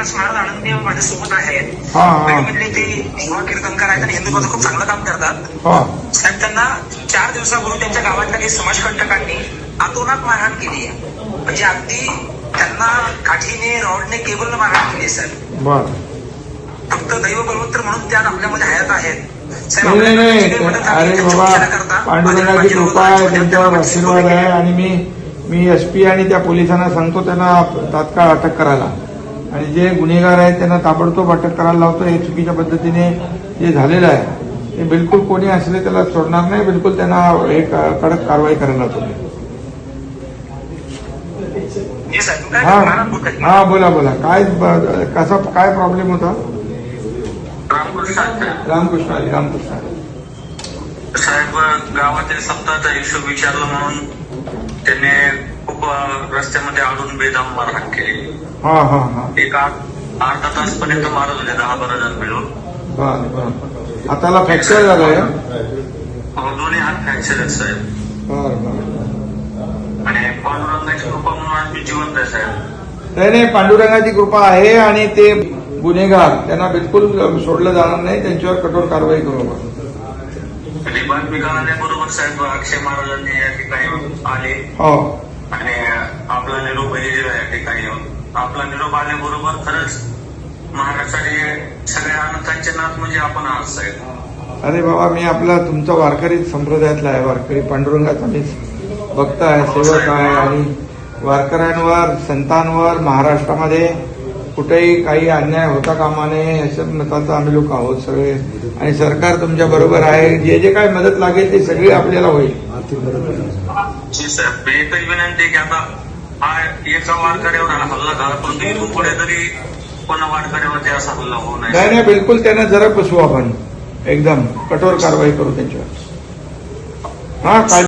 विकास महाराज आनंदी माझ्यासोबत आहेत. मधले ते युवा कीर्तनकार आहेत आणि हिंदुत्वाचं खूप चांगलं काम करतात. साहेब त्यांना 4 दिवसापूर्वी त्यांच्या गावातल्या काही समाजकंटकांनी आतोनात मारहाण केली आहे. म्हणजे अगदी त्यांना काठीने रॉडने केबलने मारहाण केली साहेब. फक्त दैव बलवंतर म्हणून त्या आपल्यामध्ये हयात आहेत. नाही अरे बाबा, पांडुरंगाची कृपा आहे, त्यांच्यावर आशीर्वाद आहे. आणि मी एसपी आणि त्या पोलिसांना सांगतो त्यांना तात्काळ अटक करायला, आणि जे गुन्हेगार आहेत त्यांना ताबडतोब अटक करायला लावतो. हे चुकीच्या पद्धतीने जे झालेलं आहे ते बिलकुल कोणी असले त्याला सोडणार नाही. बिलकुल त्यांना एक कडक कारवाई करायला लावतो. हा बोला काय कसा काय प्रॉब्लेम होता? रामकृष्ण साहेब, गावातील सप्ताहाचा हिशोब विचारला म्हणून त्यांनी खूप रस्त्यामध्ये अडून बेदम मारहाण केली. एक अर्धा तासपर्यंत मारत होते 10-12 जण मिळून. हाताला फ्रॅक्चर झालाय? दोन्ही हात फ्रॅक्चर आहेत साहेब. आणि पांडुरंगाची कृपा म्हणून आम्ही जिवंत आहे साहेब. नाही, पांडुरंगाची कृपा आहे. आणि ते गुन्हेगार त्यांना बिलकुल सोडलं जाणार नाही, त्यांच्यावर कठोर कारवाई करू. बातमी कळाल्याबरोबर साहेब अक्षय महाराजांनी या ठिकाणी आले आणि आपला निरोप दिला. या ठिकाणी आपला निरोप आल्याबरोबर खरंच महाराष्ट्राचे सगळ्या अनाथांचे नाथ म्हणजे आपण आहात साहेब. अरे बाबा, मी आपला तुमचा वारकरी संप्रदायातला आहे. वारकरी पांडुरंगाचा मी भक्त आहे, सेवक आहे. आणि वारकऱ्यांवर, संतांवर महाराष्ट्रामध्ये कुठेही काही अन्याय होता कामा नये अशा मताचा आम्ही लोक आहोत सगळे. आणि सरकार तुमच्या बरोबर आहे. जे काय मदत लागेल ते सगळी आपल्याला होईल. साहेब, एकच विनंती की आता हा एका वारकऱ्यावर हल्ला झाला, पण इथून पुढे तरी कोणा वारकऱ्यावरती असा हल्ला होऊ नये. नाही, बिलकुल त्यांना जरा बसवू आपण, एकदम कठोर कारवाई करू त्यांच्यावर.